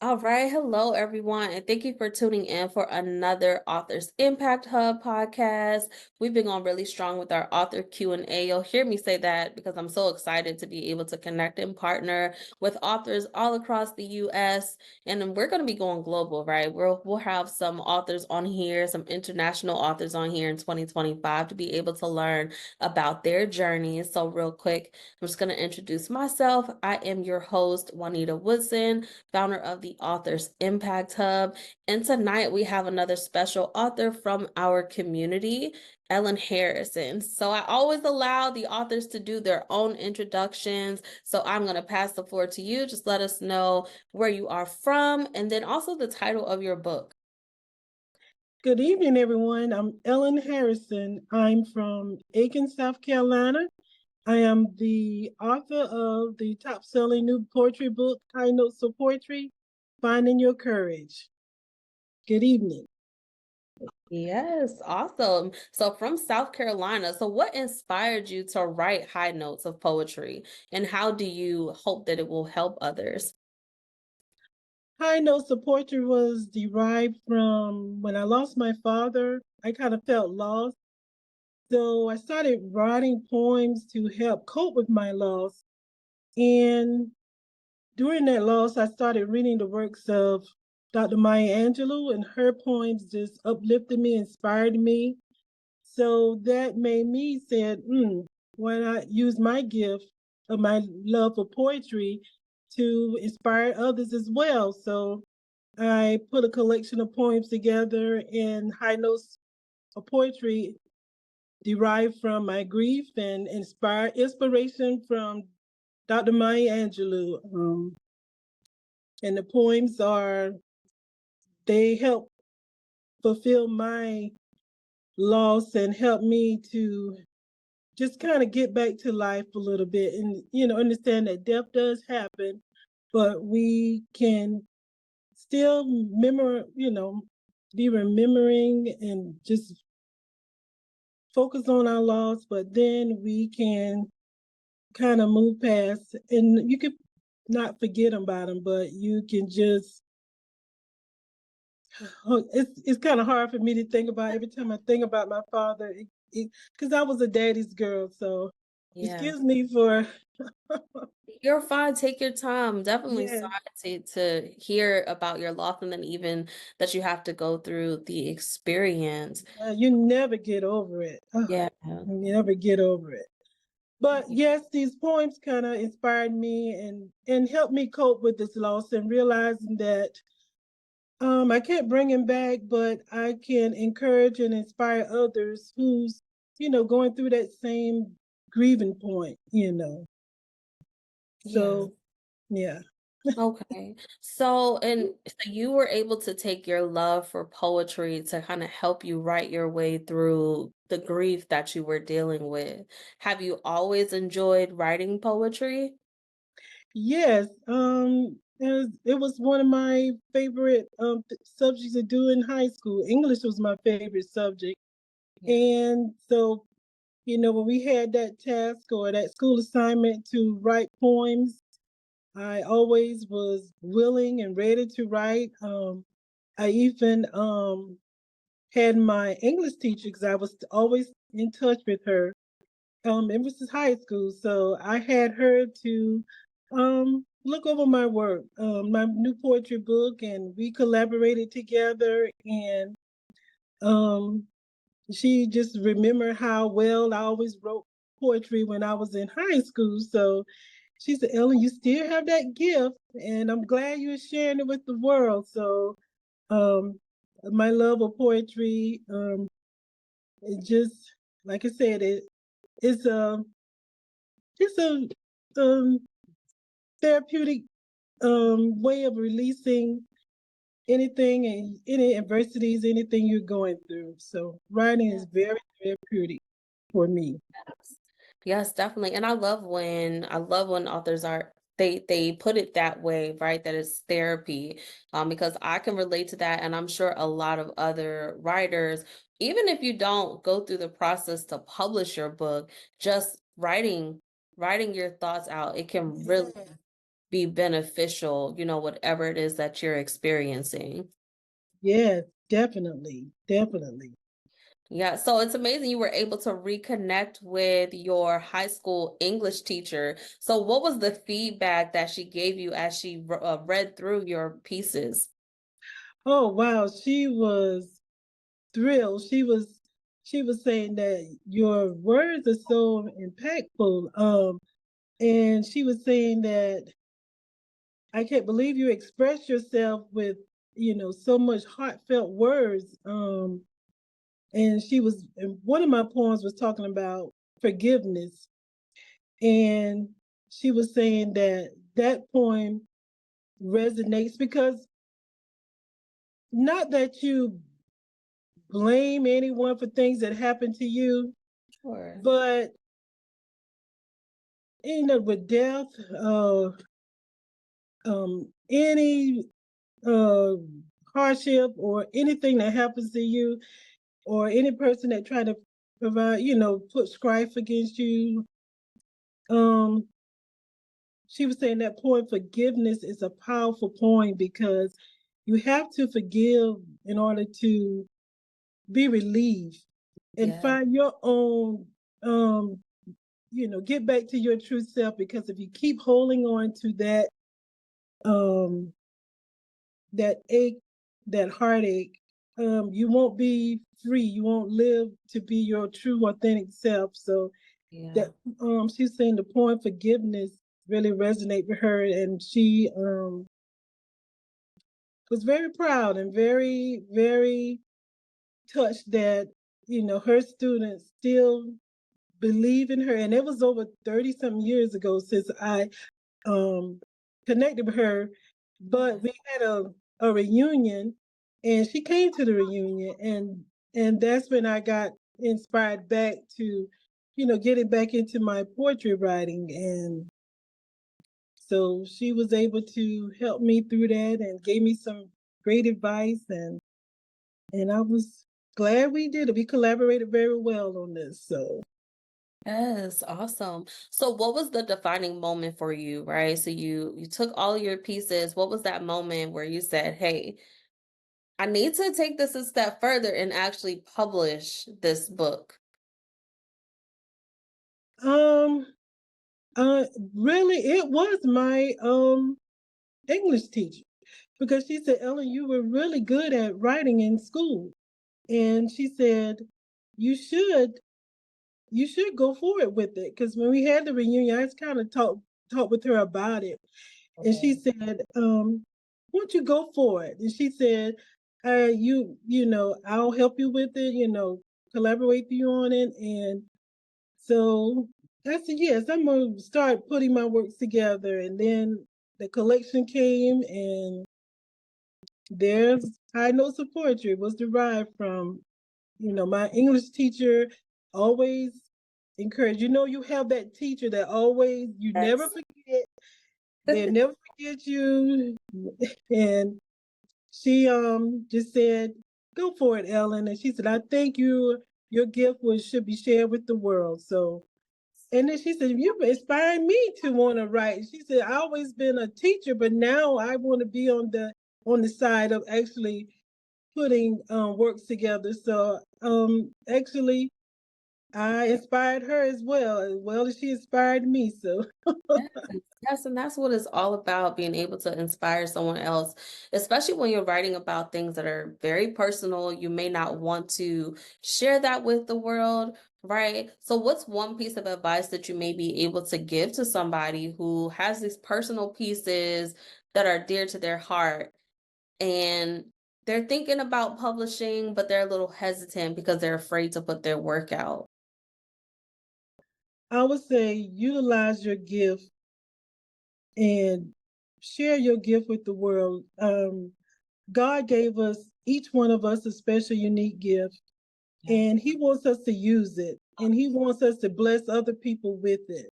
All right. Hello, everyone. And thank you for tuning in for another Authors Impact Hub podcast. We've been going really strong with our author Q&A. You'll hear me say that because I'm so excited to be able to connect and partner with authors all across the US. And then we're going to be going global, right? We'll have some authors on here, some international authors on here in 2025 to be able to learn about their journeys. So real quick, I'm just going to introduce myself. I am your host, Juanita Woodson, founder of the Authors Impact Hub. And tonight we have another special author from our community, Ellen Harrison. So I always allow the authors to do their own introductions. So I'm going to pass the floor to you. Just let us know where you are from and then also the title of your book. Good evening, everyone. I'm Ellen Harrison. I'm from Aiken, South Carolina. I am the author of the top-selling new poetry book, High Notes of Poetry, Finding Your Courage. Good evening. Yes, awesome. So from South Carolina, so what inspired you to write High Notes of Poetry, and how do you hope that it will help others? High Notes of Poetry was derived from when I lost my father. I kind of felt lost. So I started writing poems to help cope with my loss. And during that loss, I started reading the works of Dr. Maya Angelou, and her poems just uplifted me, inspired me. So that made me say, why not use my gift of my love for poetry to inspire others as well? So I put a collection of poems together, and High Notes of Poetry derived from my grief and inspiration from Dr. Maya Angelou. And the poems they help fulfill my loss and help me to just kind of get back to life a little bit and, understand that death does happen, but we can still be remembering and just focus on our loss, but then we can kind of move past and you could not forget about them, but you can just it's kind of hard for me to think about every time I think about my father, because I was a daddy's girl. So Yeah. excuse me for You're fine. Take your time. Definitely yeah, sorry to hear about your loss and then even that you have to go through the experience. you never get over it. Yeah. You never get over it. But yes, these poems kind of inspired me and helped me cope with this loss and realizing that I can't bring him back, but I can encourage and inspire others who's going through that same grieving point. Yeah. So yeah. Okay. So you were able to take your love for poetry to kind of help you write your way through the grief that you were dealing with. Have you always enjoyed writing poetry? Yes, it was one of my favorite subjects to do in high school. English was my favorite subject. Yeah. And so, when we had that task or that school assignment to write poems, I always was willing and ready to write. I even had my English teacher because I was always in touch with her. It was just high school, so I had her to look over my work, my new poetry book, and we collaborated together. And um, she just remembered how well I always wrote poetry when I was in high school. So she said, "Ellen, you still have that gift, and I'm glad you're sharing it with the world." So um, my love of poetry, it just, like I said, it's a it's a um, therapeutic way of releasing anything and any adversities, anything you're going through. So writing is very therapeutic for me. Yes. Yes, definitely. And I love when authors are they put it that way, right? That it's therapy. Because I can relate to that and I'm sure a lot of other writers, even if you don't go through the process to publish your book, just writing your thoughts out, it can really Yeah. be beneficial, whatever it is that you're experiencing. Yes, definitely, definitely. Yeah, so it's amazing you were able to reconnect with your high school English teacher. So, what was the feedback that she gave you as she read through your pieces? Oh, wow, she was thrilled. She was saying that your words are so impactful. And she was saying that I can't believe you express yourself with, so much heartfelt words. And one of my poems was talking about forgiveness. And she was saying that that poem resonates because not that you blame anyone for things that happened to you, Sure. but with death, any uh, hardship or anything that happens to you, or any person that try to provide, put strife against you. Um, she was saying that point forgiveness is a powerful point because you have to forgive in order to be relieved and Yeah. find your own, get back to your true self. Because if you keep holding on to um, that ache, that heartache, you won't be free. You won't live to be your true, authentic self. So that Yeah. she's saying the point forgiveness really resonate with her, and she was very proud and very, very touched that her students still believe in her. And it was over 30 some years ago since I um connected with her, but Yes. we had a reunion, and she came to the reunion, and that's when I got inspired back to getting back into my poetry writing. And so she was able to help me through that and gave me some great advice, and I was glad we did it. We collaborated very well on this. So Yes, awesome. So what was the defining moment for you, right? So you took all your pieces. What was that moment where you said, "Hey, I need to take this a step further and actually publish this book"? um uh really it was my English teacher, because she said, Ellen, you were really good at writing in school. And she said, you should you should go forward with it. Because when we had the reunion, I just kind of talked with her about it. And she Okay. said, why don't you go for it? And she said, I'll help you with it, collaborate with you on it. And so I said, yes, I'm gonna start putting my works together. And then the collection came, and there's high notes of poetry was derived from, my English teacher always encouraged. You have that teacher that always, you never Yes. forget, they'll never forget you. And she just said, go for it, Ellen. And she said, I think your gift should be shared with the world. So, and then she said, you've inspired me to want to write. She said, I always been a teacher, but now I want to be on the side of actually putting works together. So actually I inspired her as well as she inspired me. So Yes, yes, and that's what it's all about, being able to inspire someone else, especially when you're writing about things that are very personal. You may not want to share that with the world, right? So, what's one piece of advice that you may be able to give to somebody who has these personal pieces that are dear to their heart and they're thinking about publishing, but they're a little hesitant because they're afraid to put their work out? I would say utilize your gift and share your gift with the world. God gave us, each one of us, a special, unique gift, Yeah. and He wants us to use it, and He wants us to bless other people with it.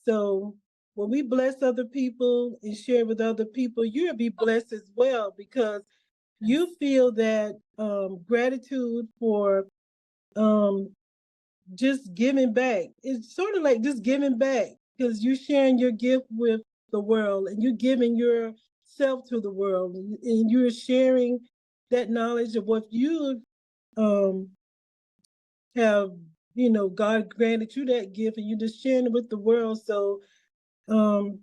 So when we bless other people and share with other people, you'll be blessed as well, because you Yes. feel that gratitude for um, just giving back. It's sort of like just giving back, because you're sharing your gift with the world, and you're giving yourself to the world, and you're sharing that knowledge of what you um, have, God granted you that gift, and you're just sharing it with the world. So um,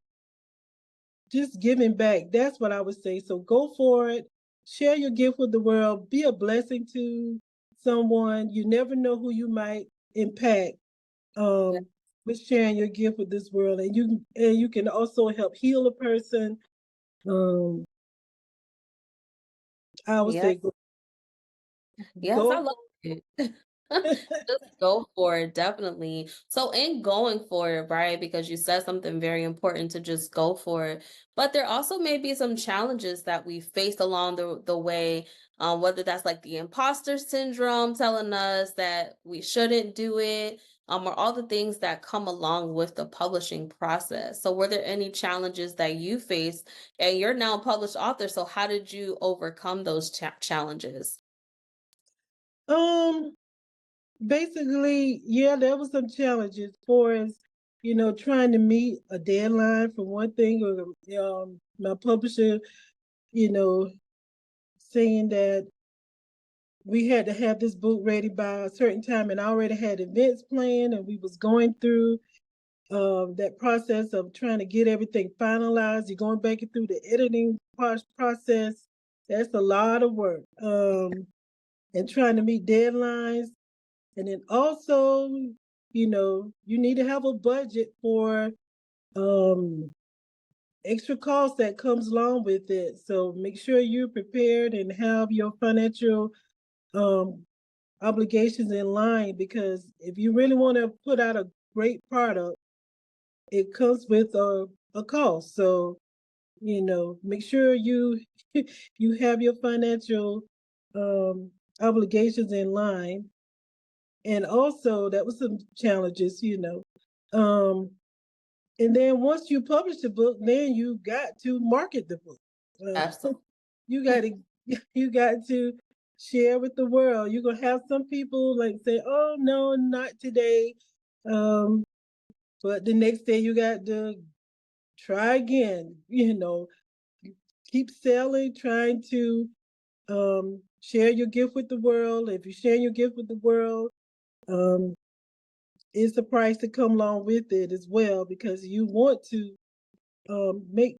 just giving back, that's what I would say. So go for it, share your gift with the world, be a blessing to someone. You never know who you might impact Yeah. with sharing your gift with this world, and you can also help heal a person. um I would Yeah. say go, Yes, I go love for it. it. Just go for it, definitely. So in going for it, right? Because you said something very important to just go for it. But there also may be some challenges that we faced along the way, whether that's like the imposter syndrome telling us that we shouldn't do it, or all the things that come along with the publishing process. So were there any challenges that you faced? And you're now a published author, so how did you overcome those challenges? um Basically, yeah, there was some challenges for as trying to meet a deadline for one thing, or my publisher, you know saying that we had to have this book ready by a certain time, and I already had events planned, and we was going through that process of trying to get everything finalized. You're going back through the editing process. That's a lot of work, and trying to meet deadlines. And then also, you need to have a budget for um, extra cost that comes along with it. So make sure you're prepared and have your financial um, obligations in line, because if you really want to put out a great product, it comes with a cost. So, make sure you you have your financial um, obligations in line. And also, that was some challenges. And then once you publish the book, then you got to market the book. Absolutely. You got to you got to share with the world. You're gonna have some people like say, "Oh no, not today," um, but the next day you got to try again. Keep selling, trying to share your gift with the world. If you share your gift with the world, um, it's a price to come along with it as well, because you want to make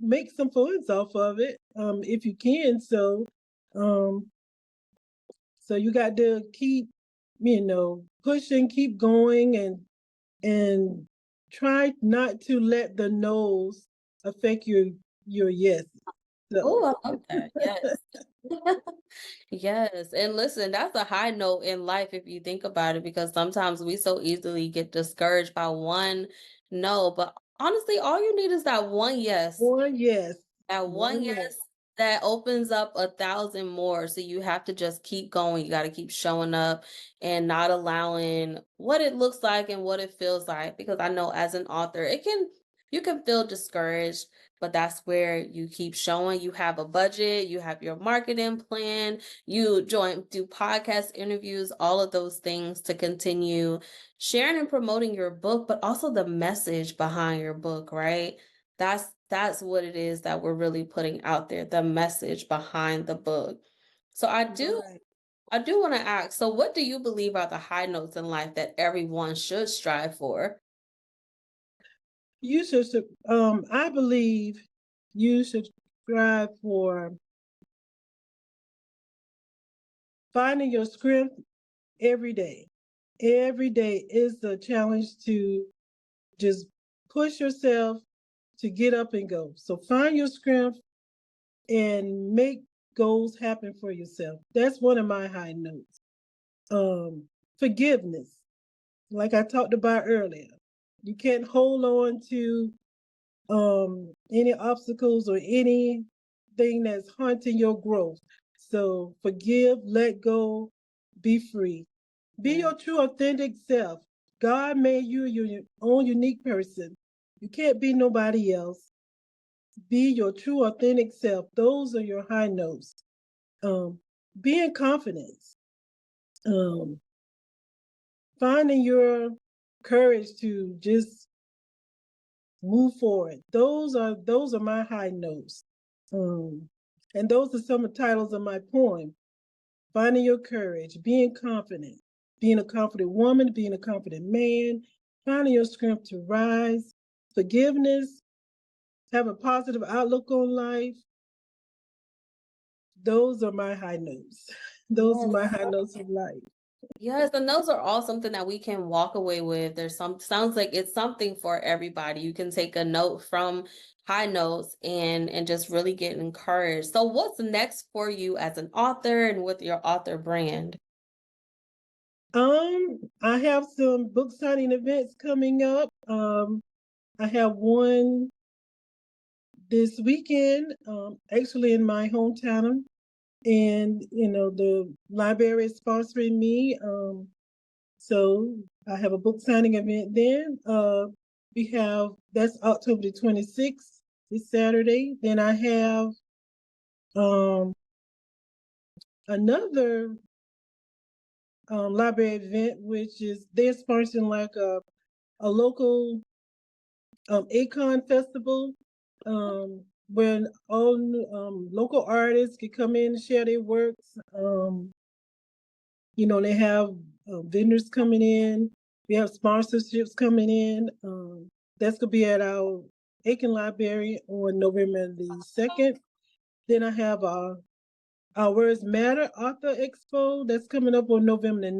make some funds off of it, if you can. Um, so you got to keep pushing, keep going, and try not to let the no's affect your yes. So Oh, I love that. Yes. Yes. And listen, that's a high note in life if you think about it, because sometimes we so easily get discouraged by one no. But honestly, all you need is that one yes. one yes, That one one yes yes. that opens up 1,000 more. So you have to just keep going. You got to keep showing up and not allowing what it looks like and what it feels like. Because I know as an author, you can feel discouraged, but that's where you keep showing. You have a budget, you have your marketing plan, do podcast interviews, all of those things to continue sharing and promoting your book, but also the message behind your book, right? That's what it is that we're really putting out there, the message behind the book. So Right. I do want to ask, so what do you believe are the high notes in life that everyone should strive for? You should. I believe you should strive for finding your strength every day. Every day is a challenge to just push yourself to get up and go. So find your strength and make goals happen for yourself. That's one of my high notes. Forgiveness, like I talked about earlier. You can't hold on to any obstacles or anything that's haunting your growth. So forgive, let go, be free. Be Yeah. your true authentic self. God made you your own unique person. You can't be nobody else. Be your true authentic self. Those are your high notes. Um, be in confidence. Um, finding your courage to just move forward. Those are my high notes. Um, and those are some of the titles of my poem. Finding your courage, being confident, being a confident woman, being a confident man, finding your strength to rise, forgiveness, have a positive outlook on life. Those are my high notes. Those are my Yes. high notes of life. Yes, and those are all something that we can walk away with. There's some sounds like it's something for everybody. You can take a note from high notes and just really get encouraged. So what's next for you as an author and with your author brand? I have some book signing events coming up. I have one this weekend, actually in my hometown, and the library is sponsoring me. So I have a book signing event then. We have that's October the 26th, this Saturday. Then I have um another library event, which is they're sponsoring like a local Acon festival, when all local artists can come in and share their works. They have vendors coming in. We have sponsorships coming in. That's gonna be at our Aiken Library on November the 2nd. Then I have our Words Matter Author Expo that's coming up on November the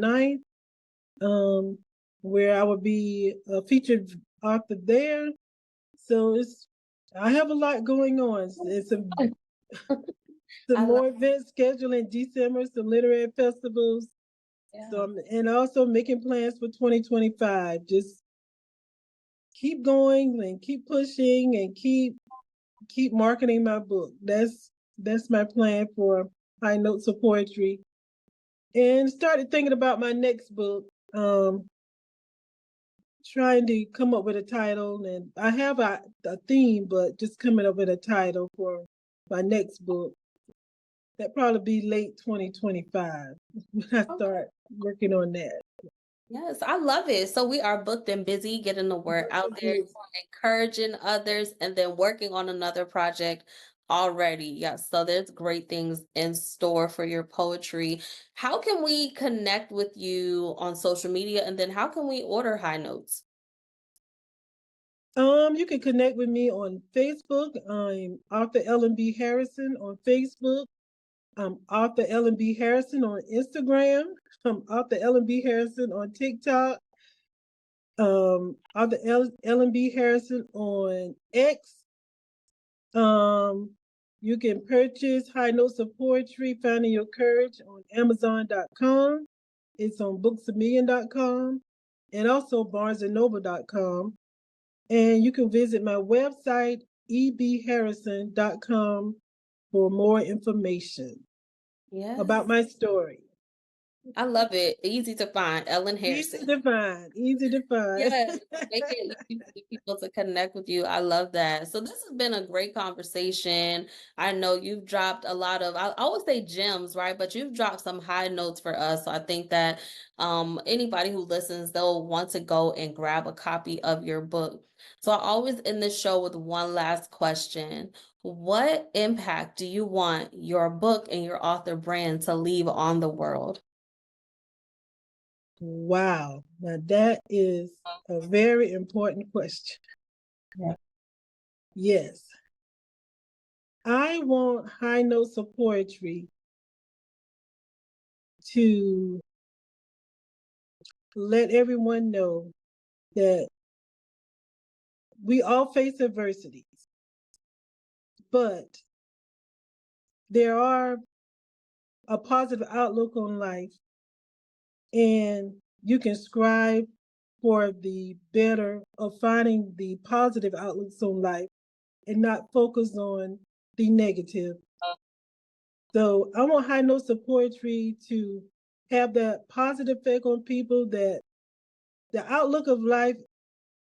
9th, where I will be a featured author there. So I have a lot going on. It's some I love more events scheduled in December, some literary festivals. yeah. So and also making plans for 2025. Just keep going and keep pushing and keep marketing my book. That's my plan for High Notes of Poetry. And started thinking about my next book. Trying to come up with a title, and I have a theme, but just coming up with a title for my next book. That probably be late 2025 when I start working on that. Yes, I love it. So we are booked and busy getting the word out there, encouraging others, and then working on another project already. Yes, so there's great things in store for your poetry. How can we connect with you on social media? And then how can we order high notes? You can connect with me on Facebook. I'm Arthur Ellen B. Harrison on Facebook. I'm Arthur Ellen B. Harrison on Instagram. I'm Arthur Ellen B. Harrison on TikTok. Arthur Ellen B. Harrison on X. You can purchase High Notes of Poetry, Finding Your Courage on Amazon.com. It's on booksamillion.com and also barnesandnoble.com. And you can visit my website, ebharrison.com, for more information about Yes. my story. I love it. Easy to find. Ellen Easy Harrison. to find, easy to find. Yes, make it easy for people to connect with you. I love that. So this has been a great conversation. I know you've dropped a lot of, I always say gems, right? But you've dropped some high notes for us. So I think that anybody who listens, they'll want to go and grab a copy of your book. So I always end this show with one last question. What impact do you want your book and your author brand to leave on the world? Wow, now that is a very important question. Yeah. Yes, I want High Notes of Poetry to let everyone know that we all face adversities, but there are a positive outlook on life, and you can strive for the better of finding the positive outlooks on life and not focus on the negative. So I want High Notes of Poetry to have that positive effect on people, that the outlook of life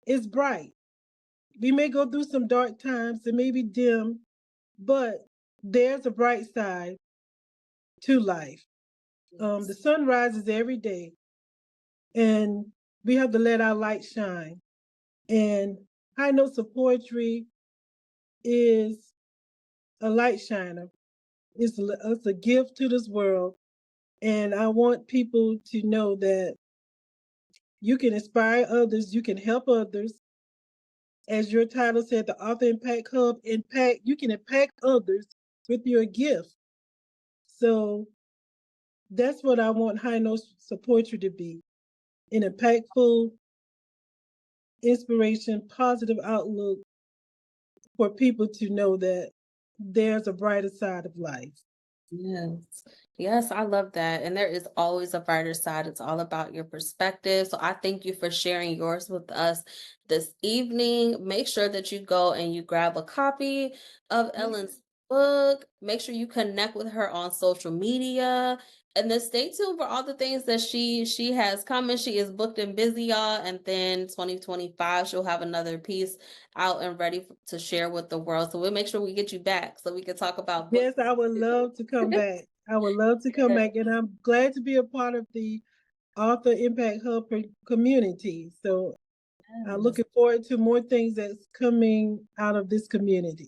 is bright. We may go through some dark times, it may be dim, but there's a bright side to life. The Yes. sun rises every day, and we have to let our light shine. And High Notes of Poetry is a light shiner. It's a gift to this world. And I want people to know that you can inspire others, you can help others. As your title said, the Author Impact Hub, you can impact others with your gift. So that's what I want High Notes of Poetry to be, an impactful, inspiration, positive outlook for people to know that there's a brighter side of life. Yes. Yes, I love that. And there is always a brighter side. It's all about your perspective. So I thank you for sharing yours with us this evening. Make sure that you go and you grab a copy of Ellen's book. Make sure you connect with her on social media. And then stay tuned for all the things that she has coming. She is booked and busy, y'all. And then 2025, she'll have another piece out and ready to share with the world. So we'll make sure we get you back so we can talk about books. Yes, I would love to come back. I would love to come back, and I'm glad to be a part of the Author Impact Hub community. So I'm Yes. looking forward to more things that's coming out of this community.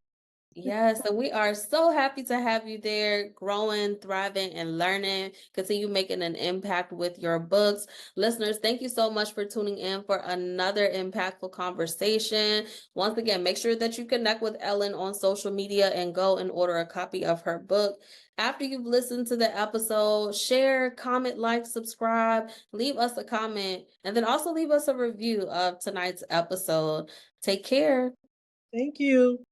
Yes, and we are so happy to have you there, growing, thriving, and learning. Continue making an impact with your books. Listeners, thank you so much for tuning in for another impactful conversation. Once again, make sure that you connect with Ellen on social media and go and order a copy of her book. After you've listened to the episode, share, comment, like, subscribe, leave us a comment, and then also leave us a review of tonight's episode. Take care. Thank you.